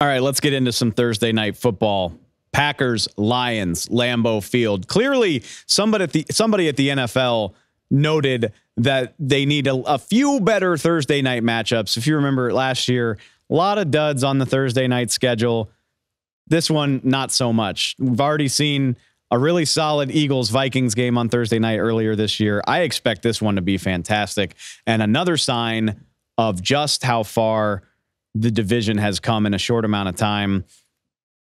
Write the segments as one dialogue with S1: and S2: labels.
S1: All right, let's get into some Thursday night football. Packers, Lions, Lambeau Field. Clearly, somebody at the NFL noted that they need a few better Thursday night matchups. If you remember last year, a lot of duds on the Thursday night schedule. This one, not so much. We've already seen a really solid Eagles-Vikings game on Thursday night earlier this year. I expect this one to be fantastic. And another sign of just how far the division has come in a short amount of time.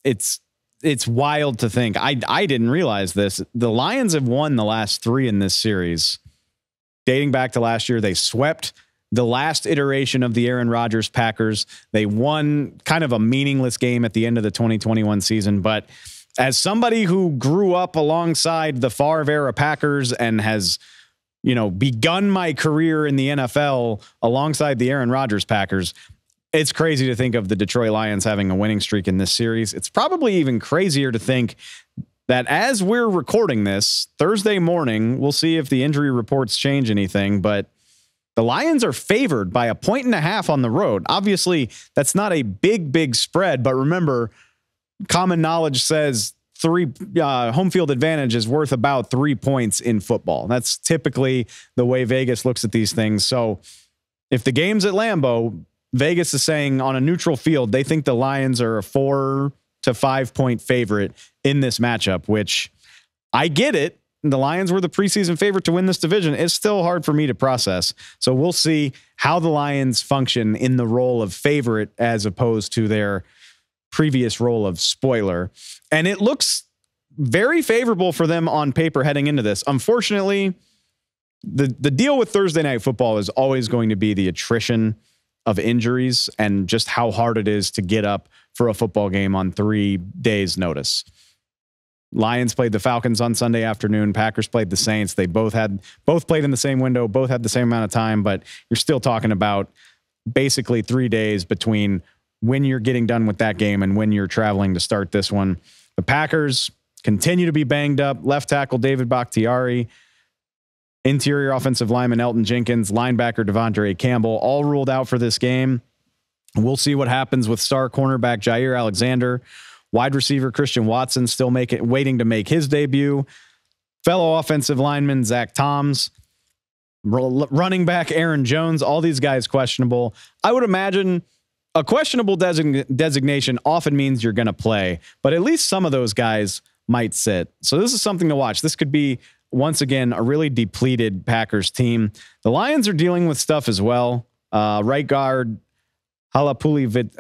S1: It's wild to think. I didn't realize this. The Lions have won the last 3 in this series. Dating back to last year, they swept the last iteration of the Aaron Rodgers Packers. They won kind of a meaningless game at the end of the 2021 season. But as somebody who grew up alongside the Favre era Packers and has, begun my career in the NFL alongside the Aaron Rodgers Packers, it's crazy to think of the Detroit Lions having a winning streak in this series. It's probably even crazier to think that as we're recording this Thursday morning, we'll see if the injury reports change anything, but the Lions are favored by 1.5 on the road. Obviously, that's not a big spread, but remember, common knowledge says home field advantage is worth about 3 points in football. That's typically the way Vegas looks at these things. So if the game's at Lambeau, Vegas is saying on a neutral field, they think the Lions are a 4 to 5 point favorite in this matchup, which I get it. The Lions were the preseason favorite to win this division. It's still hard for me to process. So we'll see how the Lions function in the role of favorite as opposed to their previous role of spoiler. And it looks very favorable for them on paper heading into this. Unfortunately, the deal with Thursday night football is always going to be the attrition of injuries and just how hard it is to get up for a football game on 3 days' notice. Lions played the Falcons on Sunday afternoon. Packers played the Saints. They both played in the same window, both had the same amount of time, but you're still talking about basically 3 days between when you're getting done with that game and when you're traveling to start this one. The Packers continue to be banged up. Left tackle David Bakhtiari, interior offensive lineman Elton Jenkins, linebacker Devondre Campbell, all ruled out for this game. We'll see what happens with star cornerback Jair Alexander. Wide receiver Christian Watson still waiting to make his debut. Fellow offensive lineman Zach Toms. Running back Aaron Jones. All these guys questionable. I would imagine a questionable designation often means you're going to play, but at least some of those guys might sit. So this is something to watch. This could be, once again, a really depleted Packers team. The Lions are dealing with stuff as well. Right guard Halapuli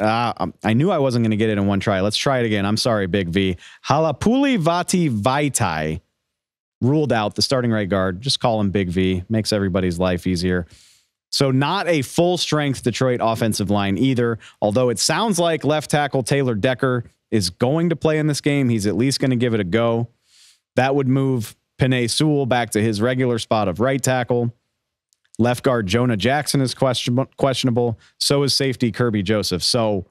S1: I knew I wasn't going to get it in one try. Let's try it again. I'm sorry, Big V. Halapuli Vaitai ruled out, the starting right guard. Just call him Big V. Makes everybody's life easier. So not a full-strength Detroit offensive line either, although it sounds like left tackle Taylor Decker is going to play in this game. He's at least going to give it a go. That would move Penei Sewell back to his regular spot of right tackle. Left guard Jonah Jackson is questionable. So is safety Kirby Joseph. So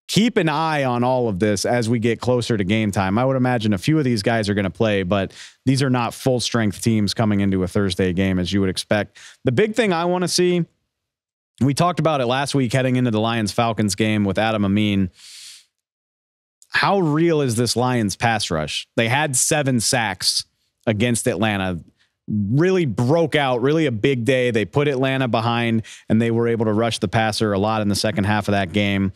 S1: keep an eye on all of this as we get closer to game time. I would imagine a few of these guys are going to play, but these are not full strength teams coming into a Thursday game as you would expect. The big thing I want to see, we talked about it last week heading into the Lions-Falcons game with Adam Amin. How real is this Lions pass rush? They had 7 sacks against Atlanta. Really broke out, really a big day. They put Atlanta behind and they were able to rush the passer a lot in the second half of that game.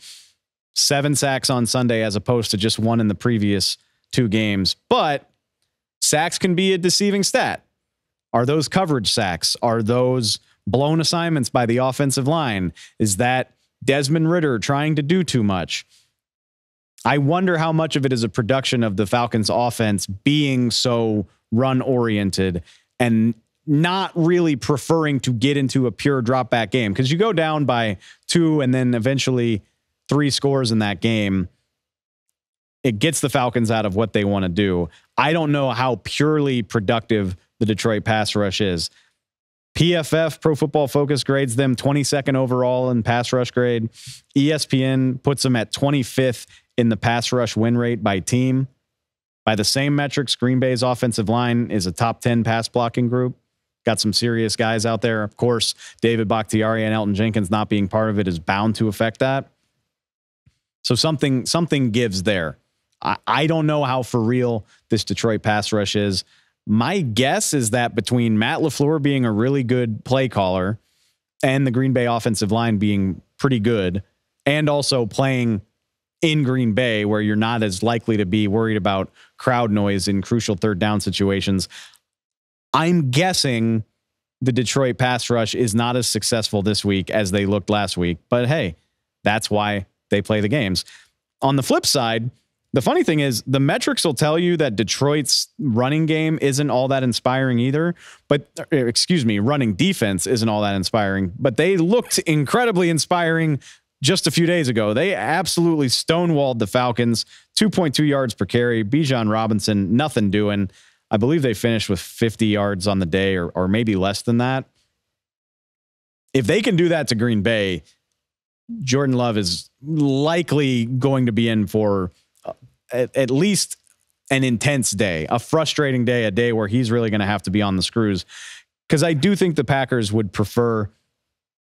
S1: 7 sacks on Sunday as opposed to just 1 in the previous 2 games. But sacks can be a deceiving stat. Are those coverage sacks? Are those blown assignments by the offensive line? Is that Desmond Ridder trying to do too much? I wonder how much of it is a production of the Falcons offense being so run-oriented and not really preferring to get into a pure drop back game. Because you go down by 2 and then eventually 3 scores in that game. It gets the Falcons out of what they want to do. I don't know how purely productive the Detroit pass rush is. PFF, Pro Football Focus, grades them 22nd overall in pass rush grade. ESPN puts them at 25th in the pass rush win rate by team. By the same metrics, Green Bay's offensive line is a top 10 pass blocking group. Got some serious guys out there. Of course, David Bakhtiari and Elton Jenkins not being part of it is bound to affect that. So something gives there. I don't know how for real this Detroit pass rush is. My guess is that between Matt LaFleur being a really good play caller and the Green Bay offensive line being pretty good, and also playing in Green Bay where you're not as likely to be worried about crowd noise in crucial third down situations, I'm guessing the Detroit pass rush is not as successful this week as they looked last week. But hey, that's why they play the games. On the flip side, the funny thing is the metrics will tell you that Detroit's running game isn't all that inspiring either. But running defense isn't all that inspiring, but they looked incredibly inspiring just a few days ago. They absolutely stonewalled the Falcons, 2.2 yards per carry. Bijan Robinson, nothing doing. I believe they finished with 50 yards on the day or maybe less than that. If they can do that to Green Bay, Jordan Love is likely going to be in for at least an intense day, a frustrating day, a day where he's really going to have to be on the screws. Because I do think the Packers would prefer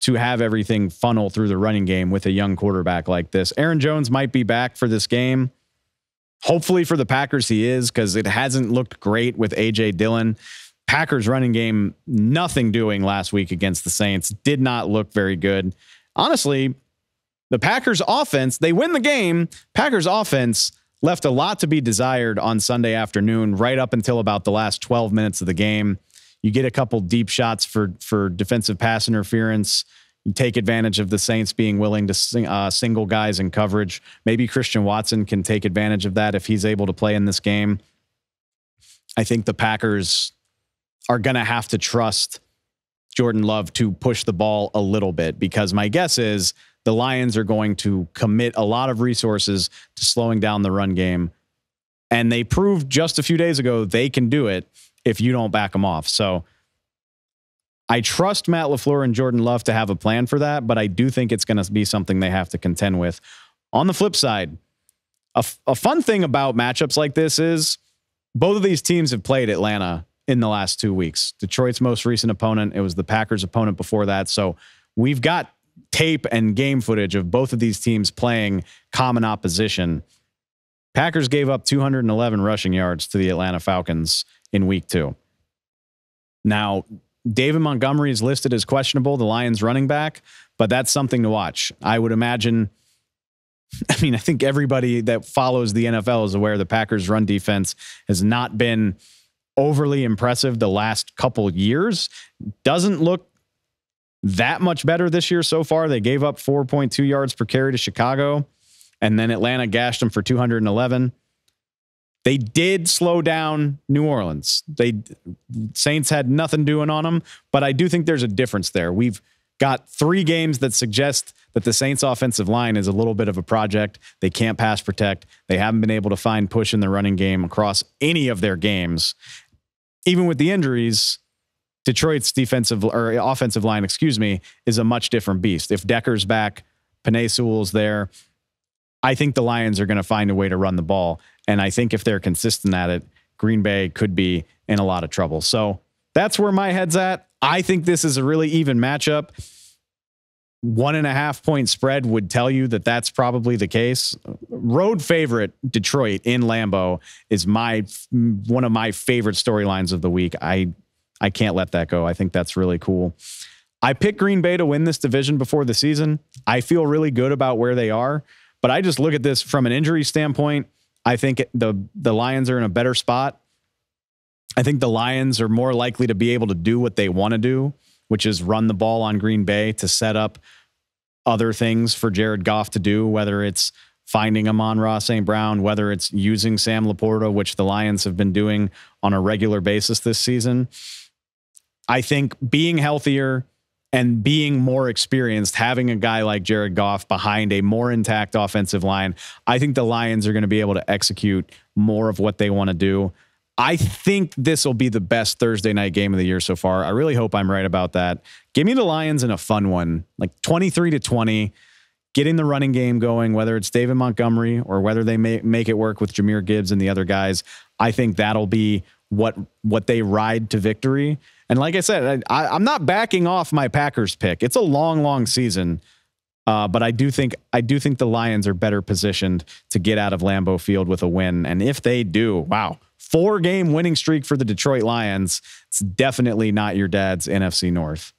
S1: to have everything funnel through the running game with a young quarterback like this. Aaron Jones might be back for this game. Hopefully for the Packers he is, because it hasn't looked great with A.J. Dillon. Packers running game, nothing doing last week against the Saints. Did not look very good. Honestly, the Packers offense, they win the game. Packers offense left a lot to be desired on Sunday afternoon, right up until about the last 12 minutes of the game. You get a couple deep shots for defensive pass interference. You take advantage of the Saints being willing to single guys in coverage. Maybe Christian Watson can take advantage of that if he's able to play in this game. I think the Packers are going to have to trust Jordan Love to push the ball a little bit, because my guess is the Lions are going to commit a lot of resources to slowing down the run game. And they proved just a few days ago they can do it if you don't back them off. So I trust Matt LaFleur and Jordan Love to have a plan for that, but I do think it's going to be something they have to contend with. On the flip side, a fun thing about matchups like this is both of these teams have played Atlanta in the last 2 weeks. Detroit's most recent opponent, it was the Packers' opponent before that. So we've got tape and game footage of both of these teams playing common opposition. Packers gave up 211 rushing yards to the Atlanta Falcons in week 2. Now, David Montgomery is listed as questionable, the Lions running back, but that's something to watch. I would imagine, I think everybody that follows the NFL is aware the Packers run defense has not been overly impressive the last couple years. Doesn't look that much better this year so far. They gave up 4.2 yards per carry to Chicago, and then Atlanta gashed them for 211. They did slow down New Orleans. Saints had nothing doing on them, but I do think there's a difference there. We've got 3 games that suggest that the Saints offensive line is a little bit of a project. They can't pass protect. They haven't been able to find push in the running game across any of their games. Even with the injuries, Detroit's offensive line, is a much different beast. If Decker's back, Penei Sewell's there, I think the Lions are going to find a way to run the ball. And I think if they're consistent at it, Green Bay could be in a lot of trouble. So that's where my head's at. I think this is a really even matchup. 1.5 point spread would tell you that that's probably the case. Road favorite Detroit in Lambeau is one of my favorite storylines of the week. I can't let that go. I think that's really cool. I picked Green Bay to win this division before the season. I feel really good about where they are, but I just look at this from an injury standpoint. I think the Lions are in a better spot. I think the Lions are more likely to be able to do what they want to do, which is run the ball on Green Bay to set up other things for Jared Goff to do, whether it's finding Amon-Ra St. Brown, whether it's using Sam Laporta, which the Lions have been doing on a regular basis this season. I think being healthier and being more experienced, having a guy like Jared Goff behind a more intact offensive line, I think the Lions are going to be able to execute more of what they want to do. I think this will be the best Thursday night game of the year so far. I really hope I'm right about that. Give me the Lions in a fun one, like 23-20, getting the running game going, whether it's David Montgomery or whether they make it work with Jahmyr Gibbs and the other guys. I think that'll be what they ride to victory. And like I said, I'm not backing off my Packers pick. It's a long, long season. But I do think the Lions are better positioned to get out of Lambeau Field with a win. And if they do, wow, 4-game winning streak for the Detroit Lions. It's definitely not your dad's NFC North.